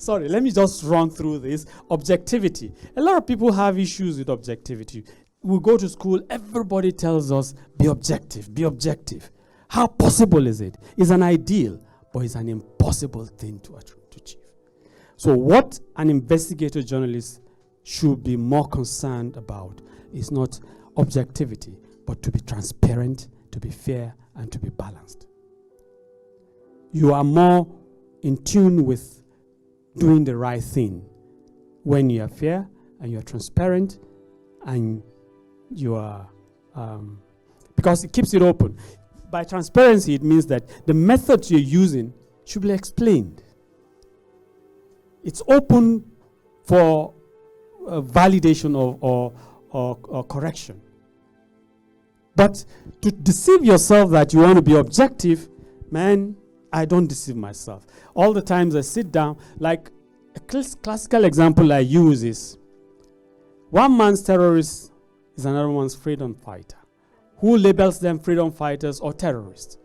sorry, let me just run through this. Objectivity. A lot of people have issues with objectivity. We go to school, everybody tells us, be objective, be objective. How possible is it? It's an ideal, but it's an impossible thing to achieve. So what an investigative journalist should be more concerned about is not objectivity, but to be transparent, to be fair, and to be balanced. You are more in tune with doing the right thing when you are fair and you are transparent and you are, because it keeps it open. By transparency, it means that the methods you're using should be explained. It's open for validation or correction. But to deceive yourself that you want to be objective, man, I don't deceive myself. All the times I sit down, like a classical example I use is, one man's terrorist is another one's freedom fighter. Who labels them freedom fighters or terrorists?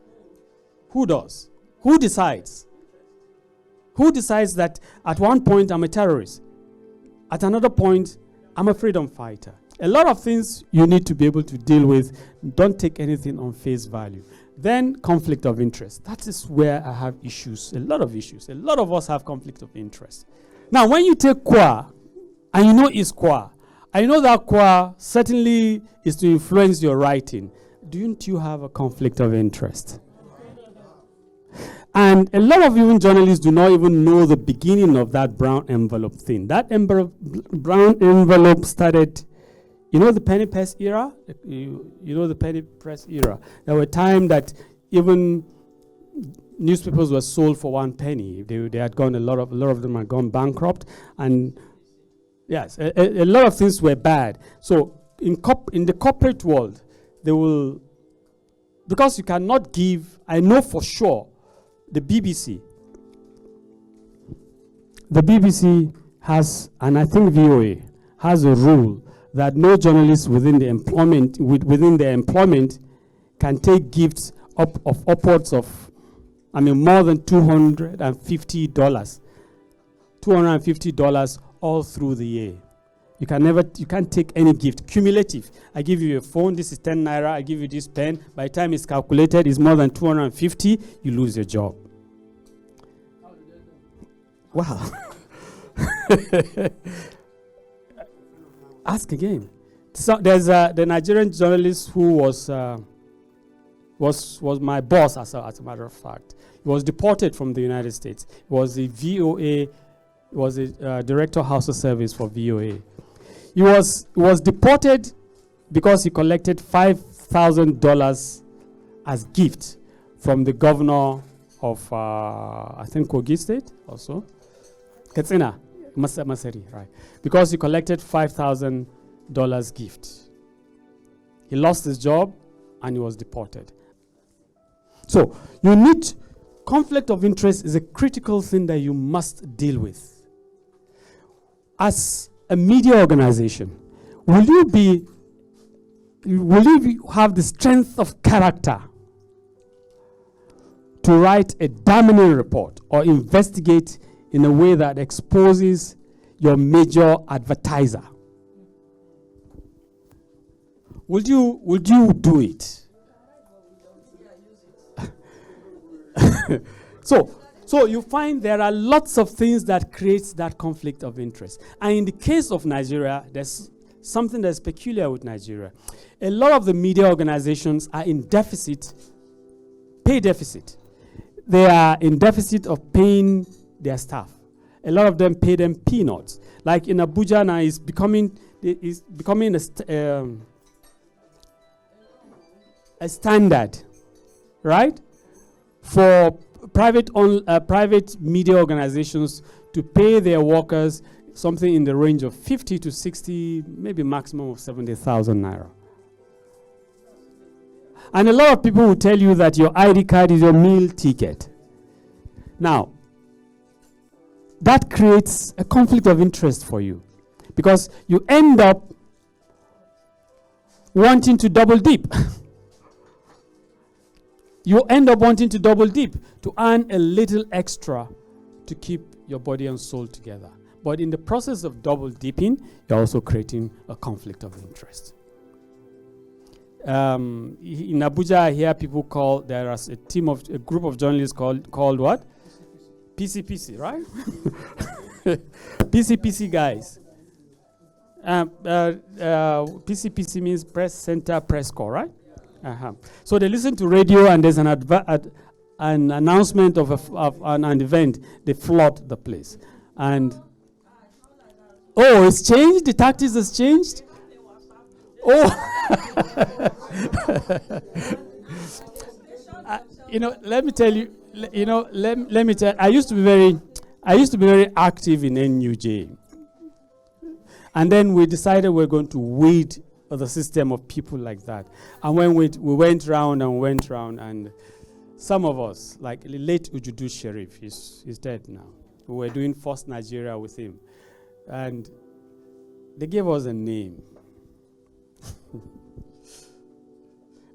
Who does? Who decides? Who decides that at one point I'm a terrorist? At another point, I'm a freedom fighter. A lot of things you need to be able to deal with. Don't take anything on face value. Then conflict of interest. That is where I have issues, a lot of issues. A lot of us have conflict of interest. Now, when you take qua, and you know it's qua, I know that qua certainly is to influence your writing. Don't you have a conflict of interest? And a lot of even journalists do not even know the beginning of that brown envelope thing. That brown envelope started, you know, the penny press era? You know the penny press era. There were times that even newspapers were sold for 1 penny. They had gone, a lot of them had gone bankrupt, and yes, a lot of things were bad. So in the corporate world, they will, because you cannot give, I know for sure, the BBC has, and I think VOA has a rule that no journalist within the employment can take gifts of upwards of, more than $250 all through the year. You can't take any gift. Cumulative. I give you a phone, this is 10 naira, I give you this pen. By the time it's calculated, it's more than 250, you lose your job. Wow. Ask again. So there's the Nigerian journalist who was my boss, as a matter of fact. He was deported from the United States. He was the VOA, was the director of House of Service for VOA. He was deported because he collected $5,000 as gift from the governor of, I think, Kogi State also. Katsina, Maseri, right. Because he collected $5,000 gift. He lost his job and he was deported. So, conflict of interest is a critical thing that you must deal with. As a media organization, will you have the strength of character to write a damning report or investigate in a way that exposes your major advertiser? Would you do it? So you find there are lots of things that creates that conflict of interest. And in the case of Nigeria, there's something that's peculiar with Nigeria. A lot of the media organizations are in deficit, pay deficit. They are in deficit of paying their staff. A lot of them pay them peanuts. Like in Abuja now, it's becoming a standard, right, for private media organizations to pay their workers something in the range of 50 to 60, maybe maximum of 70,000 naira. And a lot of people will tell you that your ID card is your meal ticket. Now, that creates a conflict of interest for you because you end up wanting to double dip. You end up wanting to double dip to earn a little extra to keep your body and soul together. But in the process of double dipping, you're also creating a conflict of interest. In Abuja, I hear people there is a group of journalists called what? PCPC, right? PCPC guys. PCPC means Press Center Press Corps, right? So they listen to radio, and there's an announcement of an event. They flood the place. And it's changed? The tactics has changed? Let me tell you, let me tell, I used to be very active in NUJ. And then we decided we're going to weed the system of people like that. And when we went round, and some of us, like the late Ujudu Sharif, he's dead now. We were doing First Nigeria with him. And they gave us a name.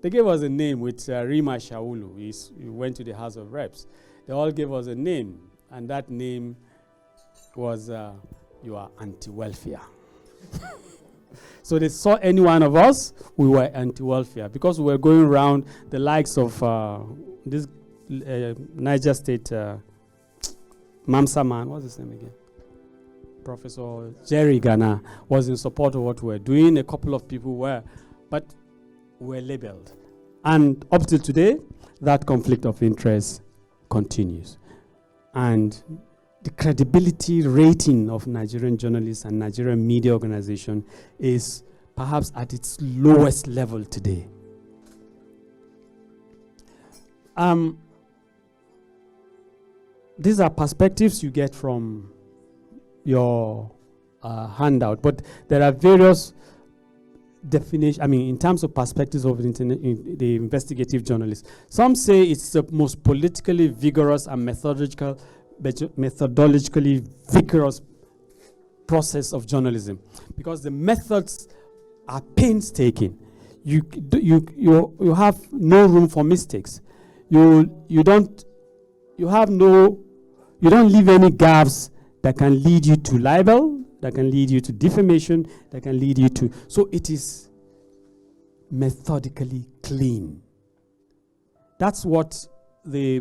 They gave us a name with Rima Shaulu. He went to the House of Reps. They all gave us a name. And that name was, you are anti-welfare. So they saw any one of us, we were anti-welfare. Because we were going around the likes of this Niger State Mamsa man, what's his name again? Professor Jerry Ghana was in support of what we were doing. A couple of people were, but were labeled. And up till today, that conflict of interest continues. And the credibility rating of Nigerian journalists and Nigerian media organization is perhaps at its lowest level today. These are perspectives you get from your handout, but there are various definitions. in terms of perspectives of the investigative journalist. Some say it's the most politically vigorous and methodologically vigorous process of journalism, because the methods are painstaking. You have no room for mistakes. You don't leave any gaps that can lead you to libel, that can lead you to defamation, that can lead you to... So it is methodically clean. That's what the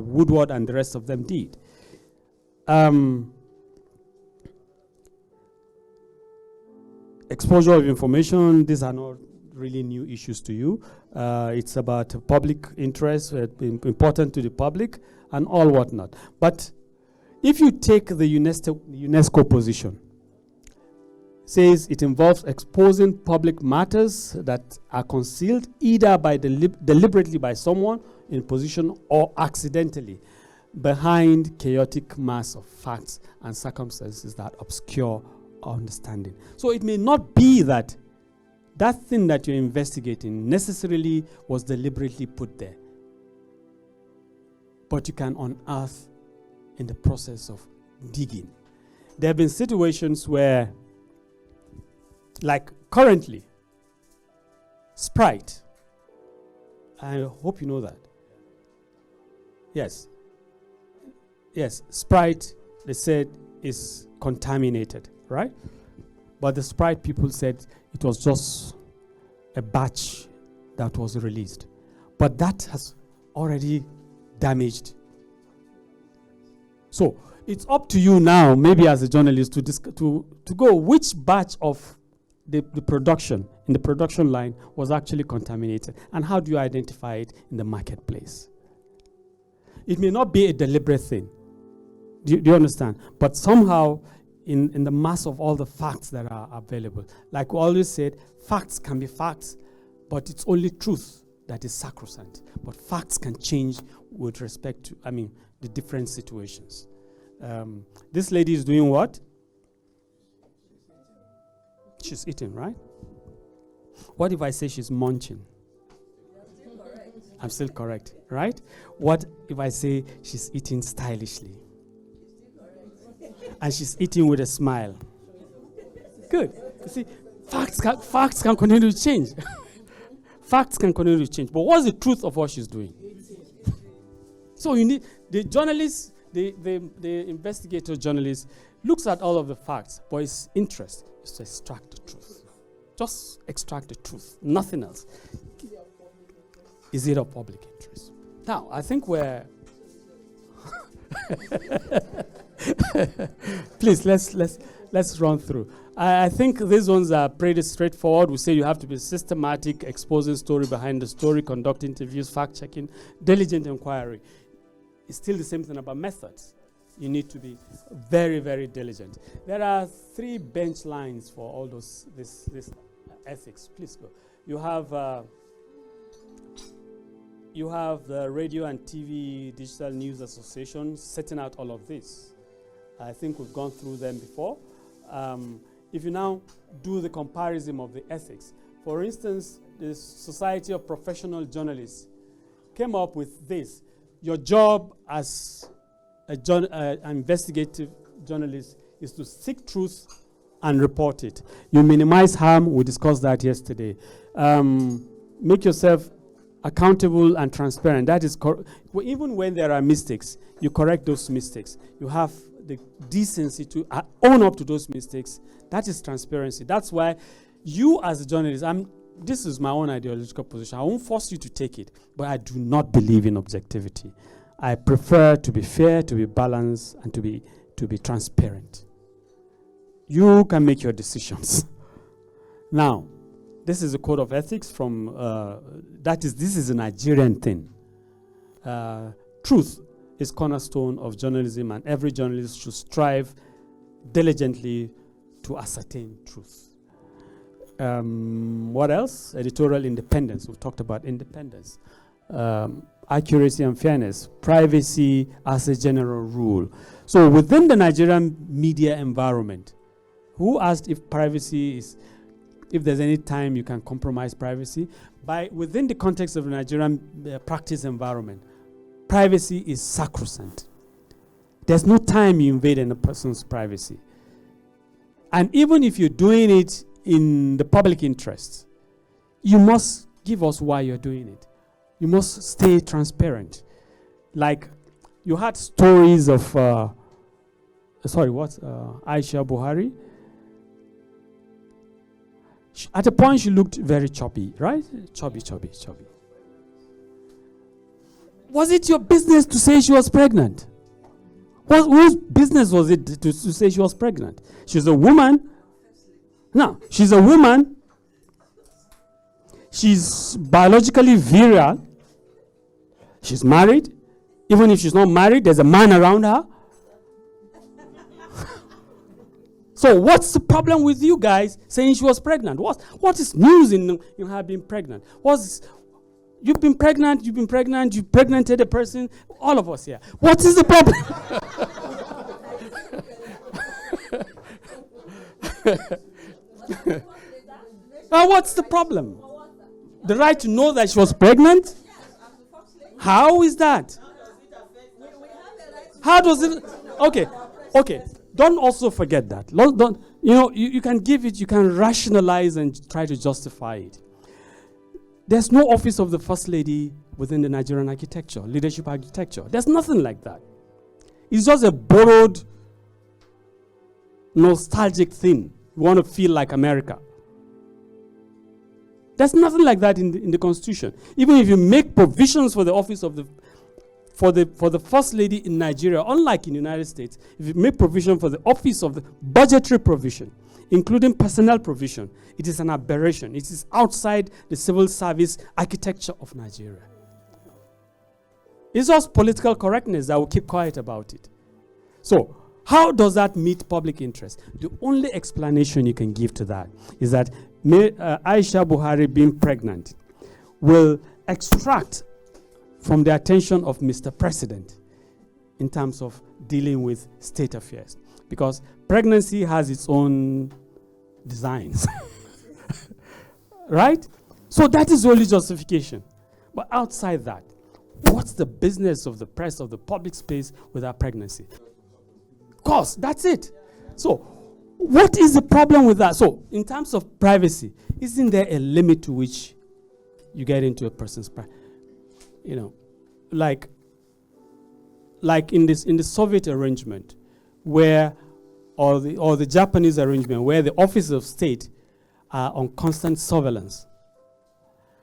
Woodward and the rest of them did. Exposure of information, these are not really new issues to you. It's about public interest, important to the public, and all whatnot. But if you take the UNESCO position, says it involves exposing public matters that are concealed either by deliberately by someone in position or accidentally behind chaotic mass of facts and circumstances that obscure understanding. So it may not be that thing that you're investigating necessarily was deliberately put there, but you can unearth in the process of digging. There have been situations where, like currently, Sprite, I hope you know that. Yes, Sprite, they said, is contaminated, right? But the Sprite people said it was just a batch that was released. But that has already damaged. So it's up to you now, maybe as a journalist, to go which batch of the production, in the production line, was actually contaminated, and how do you identify it in the marketplace? It may not be a deliberate thing. Do you understand? But somehow, in the mass of all the facts that are available, like we always said, facts can be facts, but it's only truth that is sacrosanct. But facts can change with respect to, the different situations. This lady is doing what? She's eating, right? What if I say she's munching? I'm still correct, right? What if I say she's eating stylishly? And she's eating with a smile. Good. You see, facts can continue to change. Facts can continue to change. But what's the truth of what she's doing? So you need the journalists the investigative journalist looks at all of the facts, but his interest is to extract the truth. Just extract the truth, nothing else. Is it of public interest? Now, I think we're... Please, let's run through. I think these ones are pretty straightforward. We say you have to be systematic, exposing story behind the story, conduct interviews, fact-checking, diligent inquiry. It's still the same thing about methods. You need to be very, very diligent. There are 3 bench lines for all this ethics. Please go. You have the Radio and TV Digital News Association setting out all of this. I think we've gone through them before. If you now do the comparison of the ethics, for instance, the Society of Professional Journalists came up with this. Your job as an investigative journalist is to seek truth and report it. You minimize harm. We discussed that yesterday. Make yourself accountable and transparent. That is even when there are mistakes, you correct those mistakes. You have the decency to own up to those mistakes. That is transparency. That's why you as a journalist, this is my own ideological position. I won't force you to take it, but I do not believe in objectivity. I prefer to be fair, to be balanced, and to be transparent. You can make your decisions. Now, this is a code of ethics from, this is a Nigerian thing. Truth is cornerstone of journalism, and every journalist should strive diligently to ascertain truth. What else? Editorial independence. We've talked about independence. Accuracy and fairness. Privacy as a general rule. So within the Nigerian media environment, who asked if privacy is, if there's any time you can compromise privacy? Within the context of the Nigerian practice environment, privacy is sacrosanct. There's no time you invade a person's privacy. And even if you're doing it in the public interest, you must give us why you're doing it. You must stay transparent. Like, you had stories of, Aisha Buhari. At a point, she looked very chubby, right? Chubby. Was it your business to say she was pregnant? Whose business was it to say she was pregnant? She's a woman. No, she's a woman. She's biologically virile. She's married. Even if she's not married, there's a man around her. So what's the problem with you guys saying she was pregnant? What is news in her being pregnant? You've been pregnant, you pregnanted a person, all of us here. What is the problem? What's the problem? The right to know that she was pregnant? How is that? How does it? Okay. Don't also forget that. You can give it, you can rationalize and try to justify it. There's no office of the First Lady within the Nigerian architecture, leadership architecture. There's nothing like that. It's just a borrowed, nostalgic thing. You want to feel like America. There's nothing like that in the Constitution. Even if you make provisions for the office of the for the First Lady in Nigeria, unlike in the United States, if you make provision for the office of the budgetary provision, including personnel provision, it is an aberration. It is outside the civil service architecture of Nigeria. It's just political correctness that will keep quiet about it. So, how does that meet public interest? The only explanation you can give to that is that Aisha Buhari being pregnant will extract from the attention of Mr. President in terms of dealing with state affairs. Because pregnancy has its own designs. Right? So that is the only justification. But outside that, what's the business of the press, of the public space with our pregnancy? Of course, that's it. So what is the problem with that? So in terms of privacy, isn't there a limit to which you get into a person's privacy? Like like in the Soviet arrangement, where or the Japanese arrangement, where the offices of state are on constant surveillance,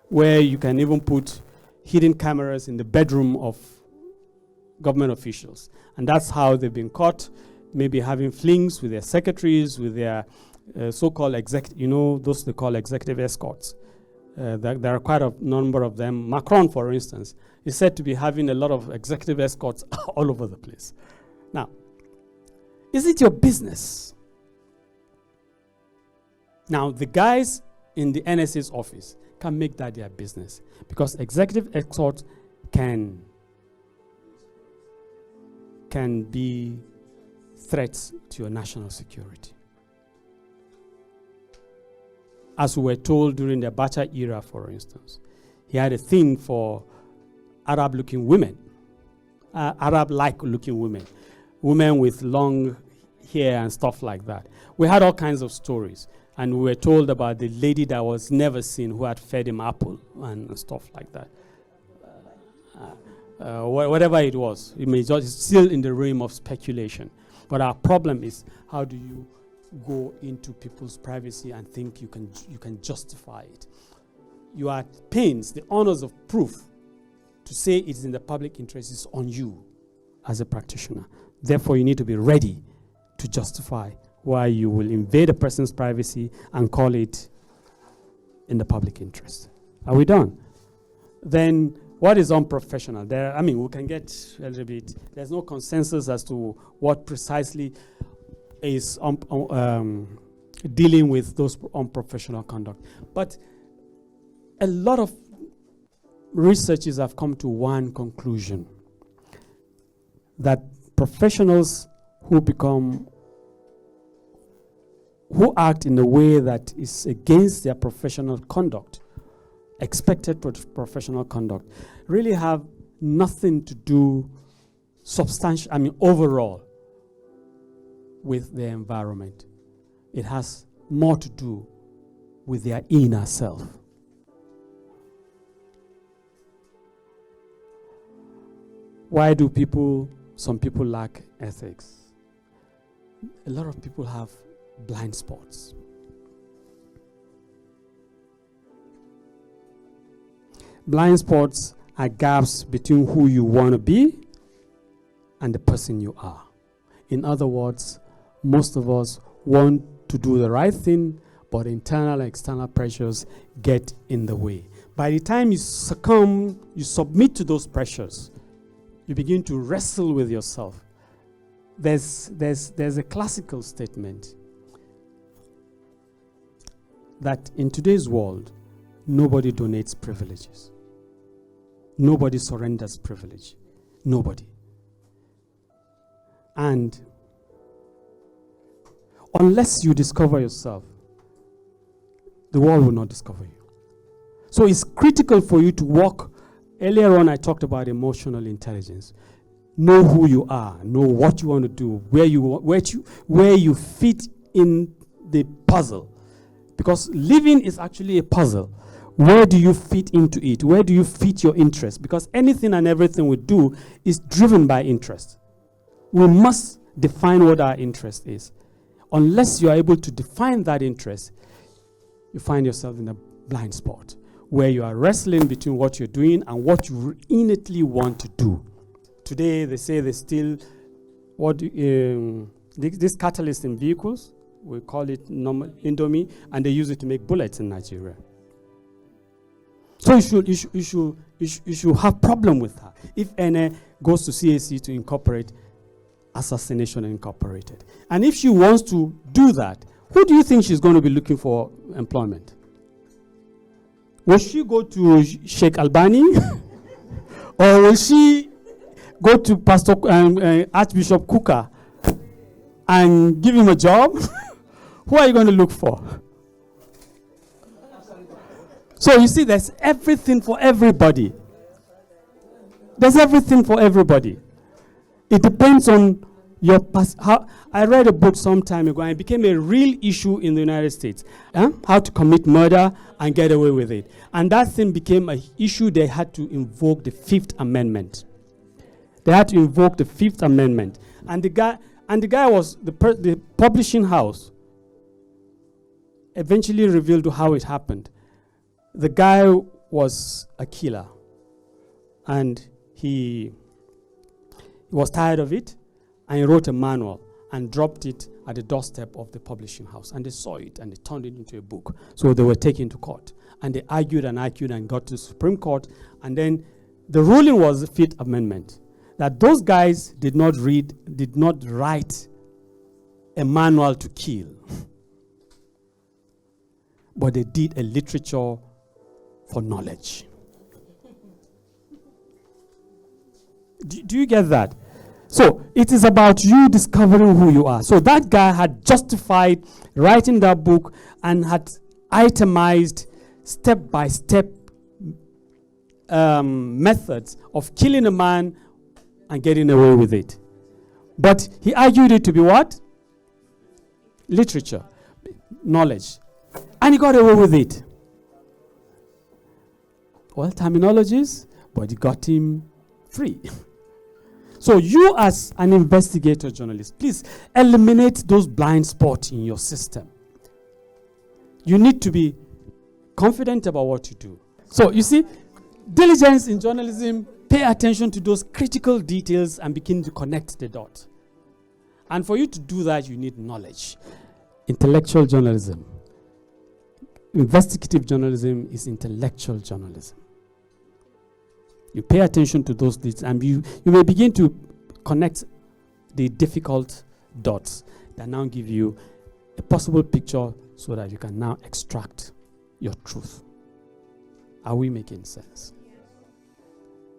where you can even put hidden cameras in the bedroom of government officials. And that's how they've been caught, maybe having flings with their secretaries, with their so-called those they call executive escorts. There are quite a number of them. Macron, for instance, is said to be having a lot of executive escorts all over the place. Now, is it your business? Now, the guys in the NSA's office can make that their business, because executive escorts can be threats to your national security. As we were told during the Abacha era, for instance, he had a thing for Arab-looking women, Arab-like looking women, women with long hair and stuff like that. We had all kinds of stories, and we were told about the lady that was never seen who had fed him apple and stuff like that. Whatever it was, it may just, it's still in the realm of speculation. But our problem is, how do you go into people's privacy and think you can justify it? You are at pains, the honors of proof to say it is in the public interest is on you as a practitioner. Therefore, you need to be ready to justify why you will invade a person's privacy and call it in the public interest. Are we done? Then what is unprofessional? We can get a little bit, there's no consensus as to what precisely is dealing with those unprofessional conduct. But a lot of researchers have come to one conclusion, that professionals who act in a way that is against their professional conduct, expected professional conduct, really have nothing to do overall with their environment. It has more to do with their inner self. Why do some people lack ethics? A lot of people have blind spots. Blind spots are gaps between who you want to be and the person you are. In other words, most of us want to do the right thing, but internal and external pressures get in the way. By the time you submit to those pressures, you begin to wrestle with yourself. There's a classical statement that in today's world, nobody donates privileges. Nobody surrenders privilege. Nobody. And unless you discover yourself, the world will not discover you. So it's critical for you to walk. Earlier on, I talked about emotional intelligence. Know who you are. Know what you want to do. Where you fit in the puzzle. Because living is actually a puzzle. Where do you fit into it? Where do you fit your interest? Because anything and everything we do is driven by interest. We must define what our interest is. Unless you are able to define that interest, you find yourself in a blind spot where you are wrestling between what you're doing and what you innately want to do. Today, they say they still, this catalyst in vehicles, we call it Indomie, and they use it to make bullets in Nigeria. So you should have problem with her. If NA goes to CAC to incorporate Assassination Incorporated, and if she wants to do that, who do you think she's going to be looking for employment? Will she go to Sheikh Albani? Or will she go to Pastor Archbishop Kuka and give him a job? Who are you going to look for? So you see, there's everything for everybody. There's everything for everybody. It depends on your I read a book some time ago, and it became a real issue in the United States. How to commit murder and get away with it. And that thing became an issue. They had to invoke the Fifth Amendment. They had to invoke the Fifth Amendment. And the guy was, the publishing house eventually revealed how it happened. The guy was a killer. And he was tired of it, and he wrote a manual and dropped it at the doorstep of the publishing house. And they saw it, and they turned it into a book. So they were taken to court. And they argued and got to the Supreme Court. And then the ruling was the Fifth Amendment, that those guys did not write a manual to kill. But they did a literature for knowledge. Do you get that? So it is about you discovering who you are. So that guy had justified writing that book and had itemized step-by-step methods of killing a man and getting away with it. But he argued it to be what? Literature, knowledge. And he got away with it. Well, terminologies, but he got him free. So you as an investigator journalist, please eliminate those blind spots in your system. You need to be confident about what you do. So you see, diligence in journalism, pay attention to those critical details and begin to connect the dots. And for you to do that, you need knowledge. Intellectual journalism. Investigative journalism is intellectual journalism. You pay attention to those details, and you may begin to connect the difficult dots that now give you a possible picture so that you can now extract your truth. Are we making sense?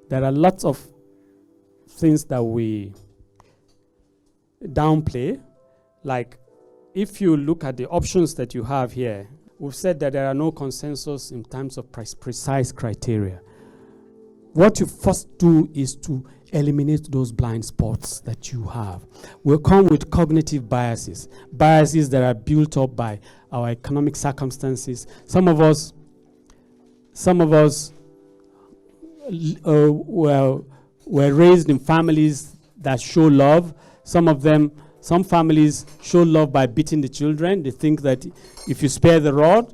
There are lots of things that we downplay, like if you look at the options that you have here, we've said that there are no consensus in terms of precise criteria. What you first do is to eliminate those blind spots that you have. We'll come with cognitive biases that are built up by our economic circumstances. Some of us were raised in families that show love. Some families show love by beating the children. They think that if you spare the rod,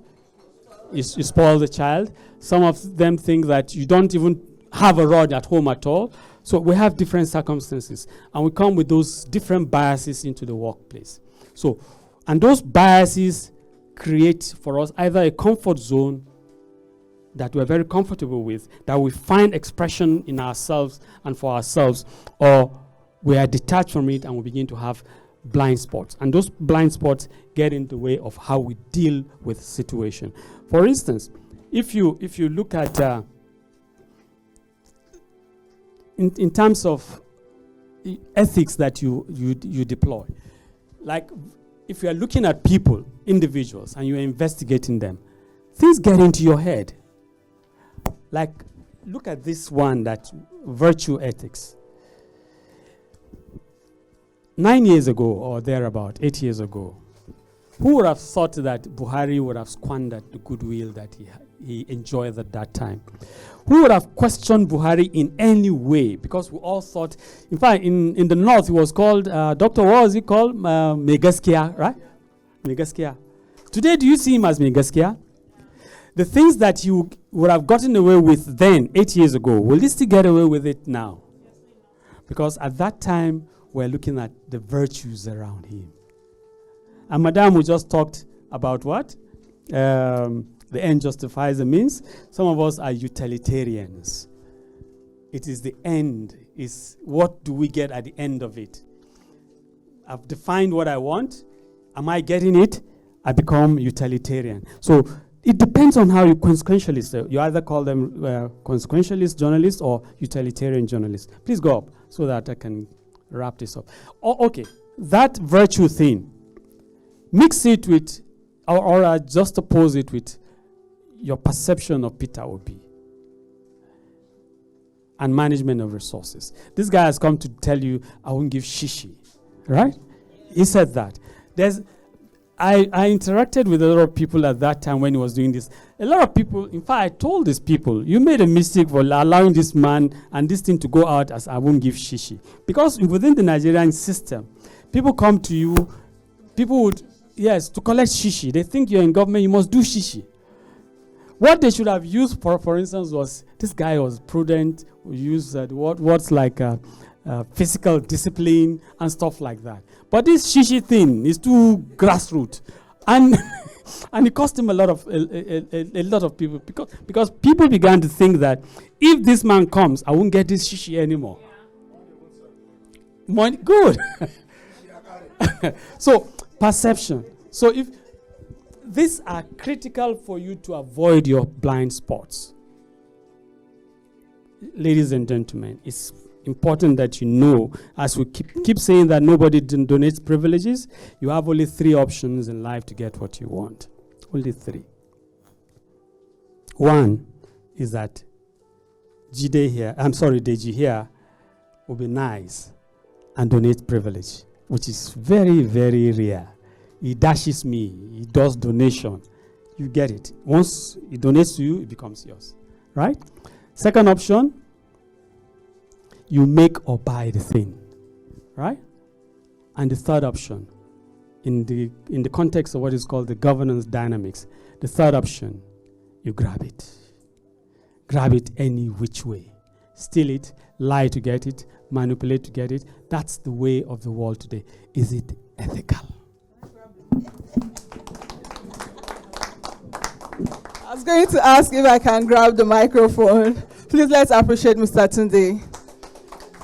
you spoil the child. Some of them think that you don't even have a rod at home at all. So we have different circumstances, and we come with those different biases into the workplace. So, and those biases create for us either a comfort zone that we're very comfortable with, that we find expression in ourselves and for ourselves, or we are detached from it and we begin to have blind spots. And those blind spots get in the way of how we deal with situation. For instance, if you look at in terms of ethics that you deploy, like if you are looking at people, individuals, and you're investigating them, things get into your head. Like, look at this one, that virtue ethics. 9 years ago, or thereabout, 8 years ago, who would have thought that Buhari would have squandered the goodwill that he enjoyed at that time? Who would have questioned Buhari in any way? Because we all thought, in fact, in the north, he was called, Dr. What was he called? Megaskia, right? Megaskia. Today, do you see him as Megaskia? The things that he would have gotten away with then, 8 years ago, will he still get away with it now? Because at that time, we're looking at the virtues around him. And Madam, we just talked about what? The end justifies the means. Some of us are utilitarians. It is the end. Is what do we get at the end of it? I've defined what I want. Am I getting it? I become utilitarian. So it depends on how you consequentialist. You either call them consequentialist journalists or utilitarian journalists. Please go up so that I can wrap this up. Okay, that virtue thing, mix it with, or just oppose it with your perception of Peter Obi and management of resources. This guy has come to tell you, I won't give shishi, right? He said that. I interacted with a lot of people at that time when he was doing this. A lot of people, in fact, I told these people, you made a mistake for allowing this man and this thing to go out as I won't give shishi. Because within the Nigerian system, people come to you, people would, yes, to collect shishi. They think you're in government, you must do shishi. What they should have used, for instance, was this guy was prudent, we used words like physical discipline and stuff like that. But this shishi thing is too grassroots, and and it cost him a lot of people because people began to think that if this man comes, I won't get this shishi anymore. Money, good. So perception. So if these are critical for you to avoid your blind spots. Ladies and gentlemen, it's important that you know, as we keep saying that nobody donates privileges, you have only 3 options in life to get what you want. Only 3. One is that Deji here will be nice and donate privilege, which is very, very rare. He dashes me, he does donation. You get it. Once he donates to you, it becomes yours. Right? Second option, you make or buy the thing. Right? And the third option, in the context of what is called the governance dynamics, the third option, you grab it. Grab it any which way. Steal it, lie to get it, manipulate to get it. That's the way of the world today. Is it ethical? I was going to ask if I can grab the microphone. Please let's appreciate Mr. Tunde.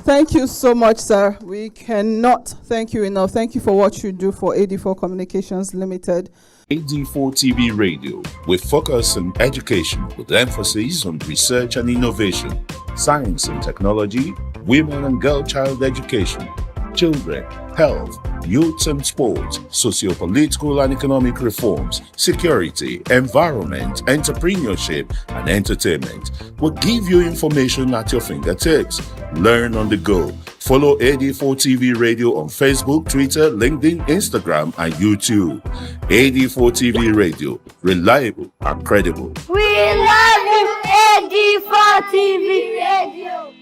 Thank you so much, sir. We cannot thank you enough. Thank you for what you do for AD4 Communications Limited. AD4 TV Radio, with focus on education with emphasis on research and innovation, science and technology, women and girl child education, children, health, youth and sports, socio-political and economic reforms, security, environment, entrepreneurship, and entertainment. Will give you information at your fingertips. Learn on the go. Follow AD4 TV Radio on Facebook, Twitter, LinkedIn, Instagram, and YouTube. AD4 TV Radio, reliable and credible. We love you, AD4 TV Radio.